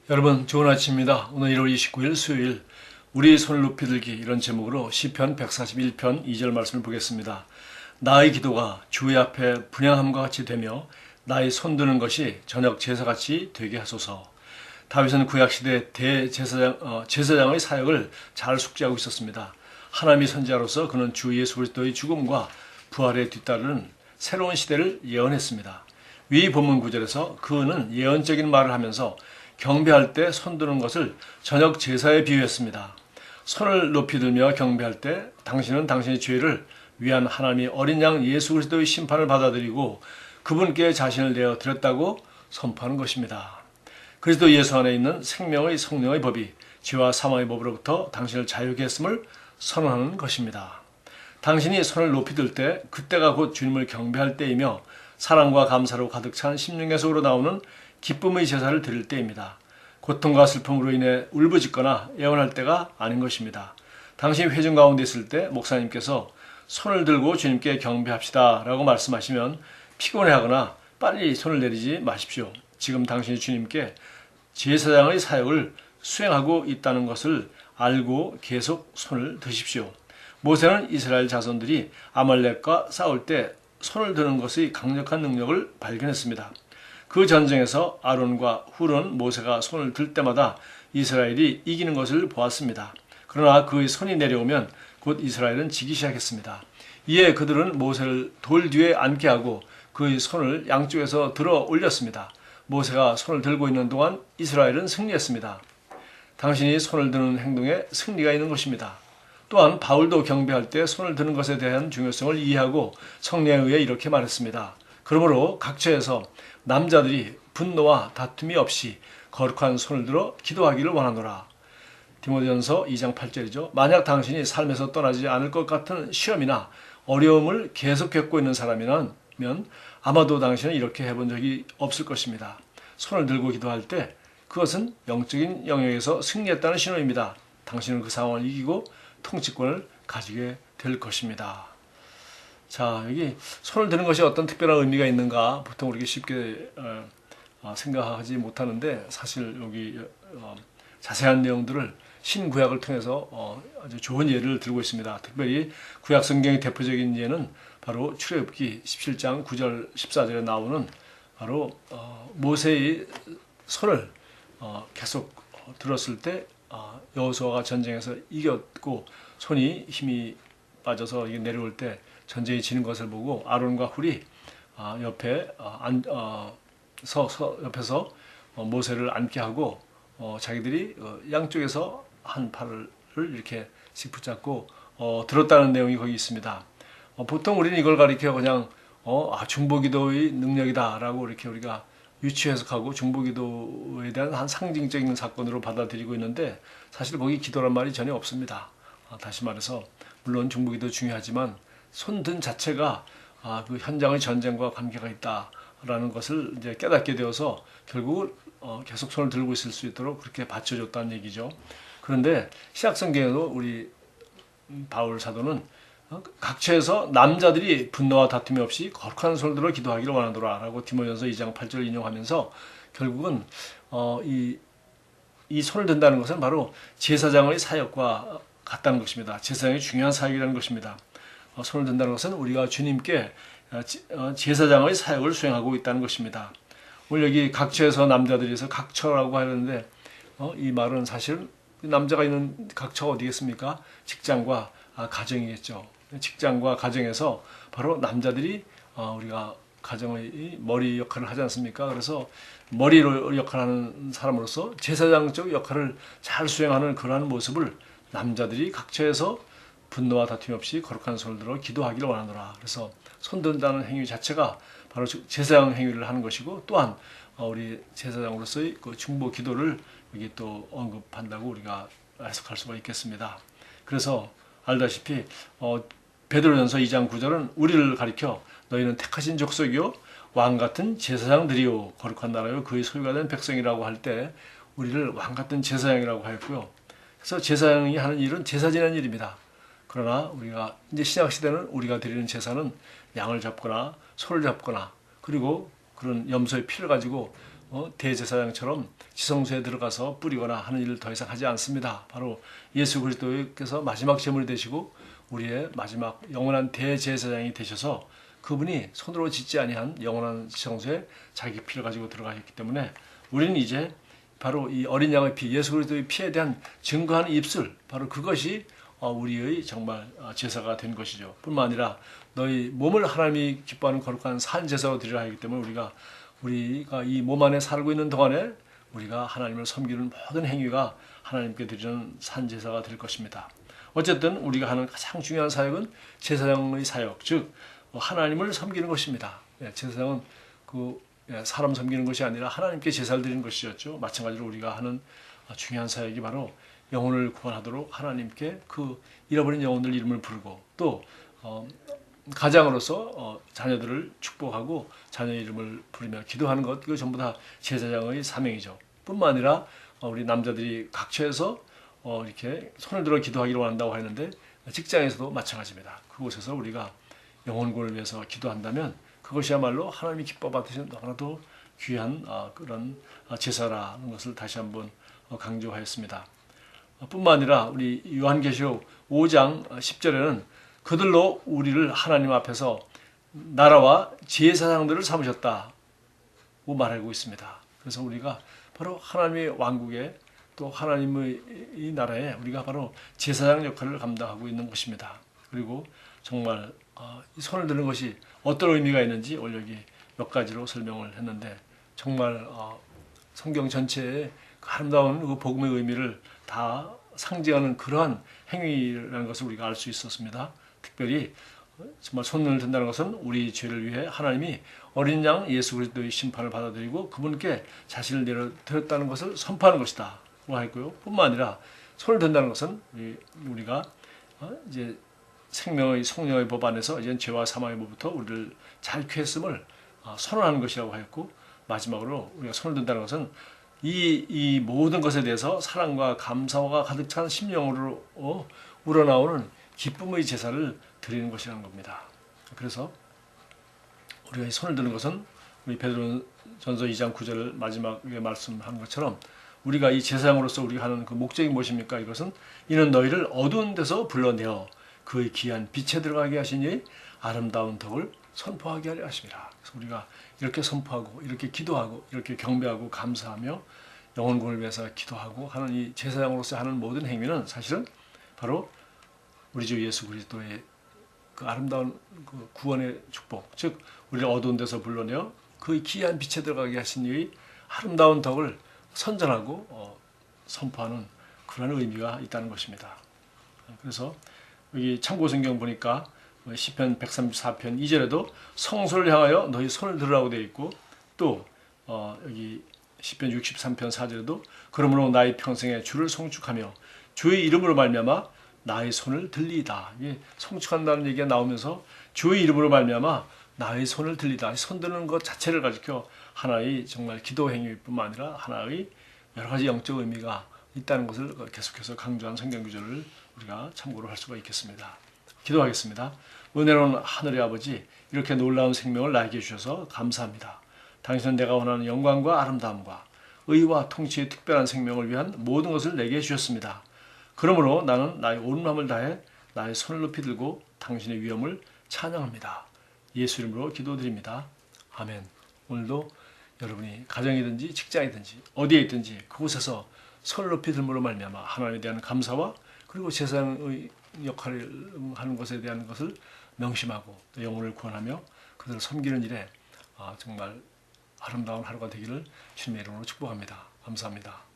여러분 좋은 아침입니다. 오늘 1월 29일 수요일 우리 손을 높이 들기 이런 제목으로 시편 141편 2절 말씀을 보겠습니다. 나의 기도가 주의 앞에 분향함과 같이 되며 나의 손드는 것이 저녁 제사같이 되게 하소서. 다윗은 구약시대 제사장의 사역을 잘 숙지하고 있었습니다. 하나님의 선지자로서 그는 주 예수 그리스도의 죽음과 부활에 뒤따르는 새로운 시대를 예언했습니다. 위 본문 구절에서 그는 예언적인 말을 하면서 경배할 때 손드는 것을 저녁 제사에 비유했습니다. 손을 높이 들며 경배할 때 당신은 당신의 죄를 위한 하나님의 어린 양 예수 그리스도의 심판을 받아들이고 그분께 자신을 내어 드렸다고 선포하는 것입니다. 그리스도 예수 안에 있는 생명의 성령의 법이 죄와 사망의 법으로부터 당신을 자유케 했음을 선언하는 것입니다. 당신이 손을 높이 들 때 그때가 곧 주님을 경배할 때이며 사랑과 감사로 가득 찬 심령의 속으로 나오는 기쁨의 제사를 드릴 때입니다. 고통과 슬픔으로 인해 울부짖거나 애원할 때가 아닌 것입니다. 당신이 회중 가운데 있을 때 목사님께서 손을 들고 주님께 경배합시다 라고 말씀하시면 피곤해하거나 빨리 손을 내리지 마십시오. 지금 당신이 주님께 제사장의 사역을 수행하고 있다는 것을 알고 계속 손을 드십시오. 모세는 이스라엘 자손들이 아말렉과 싸울 때 손을 드는 것의 강력한 능력을 발견했습니다. 그 전쟁에서 아론과 훌은 모세가 손을 들 때마다 이스라엘이 이기는 것을 보았습니다. 그러나 그의 손이 내려오면 곧 이스라엘은 지기 시작했습니다. 이에 그들은 모세를 돌 뒤에 앉게 하고 그의 손을 양쪽에서 들어 올렸습니다. 모세가 손을 들고 있는 동안 이스라엘은 승리했습니다. 당신이 손을 드는 행동에 승리가 있는 것입니다. 또한 바울도 경배할 때 손을 드는 것에 대한 중요성을 이해하고 성령에 의해 이렇게 말했습니다. 그러므로 각처에서 남자들이 분노와 다툼이 없이 거룩한 손을 들어 기도하기를 원하노라. 디모데전서 2장 8절이죠. 만약 당신이 삶에서 떠나지 않을 것 같은 시험이나 어려움을 계속 겪고 있는 사람이라면 아마도 당신은 이렇게 해본 적이 없을 것입니다. 손을 들고 기도할 때 그것은 영적인 영역에서 승리했다는 신호입니다. 당신은 그 상황을 이기고 통치권을 가지게 될 것입니다. 자, 여기 손을 드는 것이 어떤 특별한 의미가 있는가 보통 우리가 쉽게 생각하지 못하는데 사실 여기 자세한 내용들을 신구약을 통해서 아주 좋은 예를 들고 있습니다. 특별히 구약 성경의 대표적인 예는 바로 출애굽기 17장 9절 14절에 나오는 바로 모세의 손을 계속 들었을 때 여호수아가 전쟁에서 이겼고 손이 힘이 빠져서 내려올 때 전쟁이 지는 것을 보고 아론과 훌이 옆에서 모세를 앉게 하고 자기들이 양쪽에서 한 팔을 이렇게 붙잡고 들었다는 내용이 거기 있습니다. 보통 우리는 이걸 가리켜 그냥 중보기도의 능력이다라고 이렇게 우리가 유치 해석하고 중보기도에 대한 한 상징적인 사건으로 받아들이고 있는데 사실 거기 기도란 말이 전혀 없습니다. 다시 말해서 물론 중보기도 중요하지만 손든 자체가 그 현장의 전쟁과 관계가 있다라는 것을 이제 깨닫게 되어서 결국 계속 손을 들고 있을 수 있도록 그렇게 받쳐줬다는 얘기죠. 그런데 신약성경에도 우리 바울 사도는 각처에서 남자들이 분노와 다툼이 없이 거룩한 손을 들어 기도하기를 원하노라 라고 디모데전서 2장 8절을 인용하면서 결국은 이 손을 든다는 것은 바로 제사장의 사역과 같다는 것입니다. 제사장의 중요한 사역이라는 것입니다. 손을 든다는 것은 우리가 주님께 제사장의 사역을 수행하고 있다는 것입니다. 오늘 여기 각처에서 남자들이서 각처라고 하는데 이 말은 사실 남자가 있는 각처가 어디겠습니까? 직장과 가정이겠죠. 직장과 가정에서 바로 남자들이 우리가 가정의 머리 역할을 하지 않습니까? 그래서 머리로 역할하는 사람으로서 제사장적 역할을 잘 수행하는 그러한 모습을 남자들이 각처에서 분노와 다툼 없이 거룩한 손을 들어 기도하기를 원하노라. 그래서 손 든다는 행위 자체가 바로 제사장 행위를 하는 것이고 또한 우리 제사장으로서의 그 중보 기도를 여기 또 언급한다고 우리가 해석할 수가 있겠습니다. 그래서 알다시피 베드로전서 2장 9절은 우리를 가리켜 너희는 택하신 족속이요 왕 같은 제사장들이요 거룩한 나라요 그의 소유가 된 백성이라고 할 때 우리를 왕 같은 제사장이라고 하였고요. 그래서 제사장이 하는 일은 제사 지내는 일입니다. 그러나 우리가 이제 신약 시대는 우리가 드리는 제사는 양을 잡거나 소를 잡거나 그리고 그런 염소의 피를 가지고 대제사장처럼 지성소에 들어가서 뿌리거나 하는 일을 더 이상 하지 않습니다. 바로 예수 그리스도께서 마지막 제물이 되시고 우리의 마지막 영원한 대제사장이 되셔서 그분이 손으로 짓지 아니한 영원한 지성소에 자기 피를 가지고 들어가셨기 때문에 우리는 이제 바로 이 어린 양의 피, 예수 그리스도의 피에 대한 증거하는 입술, 바로 그것이 우리의 정말 제사가 된 것이죠. 뿐만 아니라 너희 몸을 하나님이 기뻐하는 거룩한 산 제사로 드리라 하기 때문에 우리가 이 몸 안에 살고 있는 동안에 우리가 하나님을 섬기는 모든 행위가 하나님께 드리는 산 제사가 될 것입니다. 어쨌든 우리가 하는 가장 중요한 사역은 제사장의 사역, 즉 하나님을 섬기는 것입니다. 제사장은 사람 섬기는 것이 아니라 하나님께 제사를 드리는 것이었죠. 마찬가지로 우리가 하는 중요한 사역이 바로 영혼을 구원하도록 하나님께 그 잃어버린 영혼들 이름을 부르고 또 가장으로서 자녀들을 축복하고 자녀 이름을 부르며 기도하는 것, 이거 전부 다 제사장의 사명이죠. 뿐만 아니라 우리 남자들이 각처에서 이렇게 손을 들어 기도하기를 원한다고 하는데 직장에서도 마찬가지입니다. 그곳에서 우리가 영혼구원을 위해서 기도한다면 그것이야말로 하나님이 기뻐 받으시는 너무나도 귀한 그런 제사라는 것을 다시 한번 강조하였습니다. 뿐만 아니라 우리 요한계시록 5장 10절에는 그들로 우리를 하나님 앞에서 나라와 제사장들을 삼으셨다고 말하고 있습니다. 그래서 우리가 바로 하나님의 왕국에 또 하나님의 이 나라에 우리가 바로 제사장 역할을 감당하고 있는 것입니다. 그리고 정말 이 손을 드는 것이 어떤 의미가 있는지 오늘 여기 몇 가지로 설명을 했는데 정말 성경 전체에 그 아름다운 그 복음의 의미를 다 상징하는 그러한 행위라는 것을 우리가 알 수 있었습니다. 특별히 정말 손을 든다는 것은 우리 죄를 위해 하나님이 어린 양 예수 그리스도의 심판을 받아들이고 그분께 자신을 내려드렸다는 것을 선포하는 것이다. 했고요. 뿐만 아니라 손을 든다는 것은 우리가 이제 생명의 성령의 법 안에서 이제 죄와 사망의 법부터 우리를 자유케 했음을 선언하는 것이라고 하였고 마지막으로 우리가 손을 든다는 것은 이 모든 것에 대해서 사랑과 감사와 가득 찬 심령으로 우러나오는 기쁨의 제사를 드리는 것이라는 겁니다. 그래서 우리가 이 손을 드는 것은 우리 베드로전서 2장 9절 마지막에 말씀한 것처럼 우리가 이 제사장으로서 우리가 하는 그 목적이 무엇입니까? 이것은 이는 너희를 어두운 데서 불러내어 그의 귀한 빛에 들어가게 하시니 아름다운 덕을 선포하게 하려 하심이라. 그래서 우리가 이렇게 선포하고 이렇게 기도하고 이렇게 경배하고 감사하며 영혼구원을 위해서 기도하고 하는 이 제사장으로서 하는 모든 행위는 사실은 바로 우리 주 예수 그리스도의 그 아름다운 그 구원의 축복, 즉 우리를 어두운 데서 불러내어 그의 귀한 빛에 들어가게 하신 이의 아름다운 덕을 선전하고 선포하는 그런 의미가 있다는 것입니다. 그래서 여기 참고성경 보니까 시편 134편 2절에도 성소를 향하여 너희 손을 들으라고 되어 있고 또 여기 시편 63편 4절에도 그러므로 나의 평생에 주를 송축하며 주의 이름으로 말미암아 나의 손을 들리이다. 이게 송축한다는 얘기가 나오면서 주의 이름으로 말미암아 나의 손을 들리다. 손 드는 것 자체를 가지고 하나의 정말 기도 행위뿐만 아니라 하나의 여러 가지 영적 의미가 있다는 것을 계속해서 강조한 성경 구절을 우리가 참고로 할 수가 있겠습니다. 기도하겠습니다. 은혜로운 하늘의 아버지, 이렇게 놀라운 생명을 나에게 주셔서 감사합니다. 당신은 내가 원하는 영광과 아름다움과 의와 통치의 특별한 생명을 위한 모든 것을 내게 주셨습니다. 그러므로 나는 나의 온 마음을 다해 나의 손을 높이 들고 당신의 위엄을 찬양합니다. 예수 이름으로 기도드립니다. 아멘. 오늘도 여러분이 가정이든지 직장이든지 어디에 있든지 그곳에서 손을 높이 들므로 말미암아 하나님에 대한 감사와 그리고 세상의 역할을 하는 것에 대한 것을 명심하고 영혼을 구원하며 그들을 섬기는 일에 정말 아름다운 하루가 되기를 주님의 이름으로 축복합니다. 감사합니다.